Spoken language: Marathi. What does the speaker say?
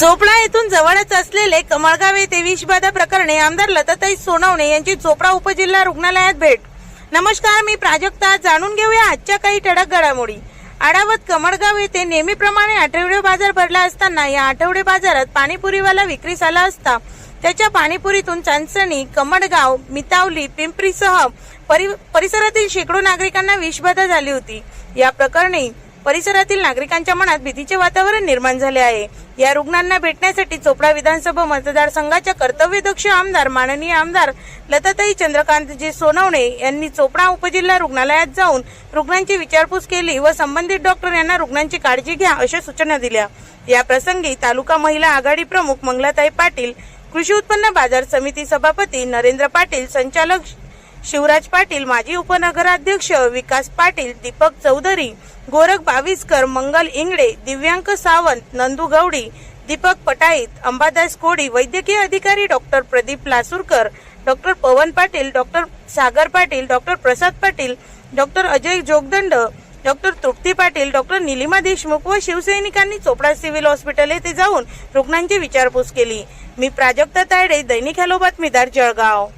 चोपडा येथून जवळच असलेले कमळगाव येथे विषबाधा प्रकरणी आमदार लताताई सोनवणे यांची चोपडा उपजिल्हा रुग्णालयात भेट। नमस्कार, मी प्राजक्ता। जाणून घेऊया आजच्या काही ठळक घडामोडी। आडावत कमळगाव येथे नेहमीप्रमाणे आठवडे बाजार भरला असताना या आठवडे बाजारात पाणीपुरीवाला विक्रीस आला असता त्याच्या पाणीपुरीतून चांचणी, कमळगाव, मितावली, पिंपरीसह परिसरातील शेकडो नागरिकांना विषबाधा झाली होती। या प्रकरणी परिसरातील नागरिकांच्या मनात भीतीचे वातावरण निर्माण झाले आहे। या रुग्णांना भेटण्यासाठी चोपडा विधानसभा मतदारसंघाच्या कर्तव्यदक्ष आमदार माननीय आमदार लताताई चंद्रकांतजी सोनवणे यांनी चोपडा उपजिल्हा रुग्णालयात जाऊन रुग्णांची विचारपूस केली व संबंधित डॉक्टर यांना रुग्णांची काळजी घ्या अशा सूचना दिल्या। या प्रसंगी तालुका महिला आघाडी प्रमुख मंगलाताई पाटील, कृषी उत्पन्न बाजार समिती सभापती नरेंद्र पाटील, संचालक शिवराज पाटील, माजी उपनगराध्यक्ष विकास पाटील, दीपक चौधरी, गोरख बाविस्कर, मंगल इंगडे, दिव्यांक सावंत, नंदू गवडी, दीपक पटाईत, अंबादास कोडी, वैद्यकीय अधिकारी डॉक्टर प्रदीप लासूरकर, डॉक्टर पवन पाटील, डॉक्टर सागर पाटील, डॉक्टर प्रसाद पाटील, डॉक्टर अजय जोगदंड, डॉक्टर तृप्ती पाटील, डॉक्टर निलिमा देशमुख व शिवसैनिकांनी चोपडा सिव्हिल हॉस्पिटल येथे जाऊन रुग्णांची विचारपूस केली। मी प्राजक्ता तायडे, दैनिक हॅलो बातमीदार, जळगाव।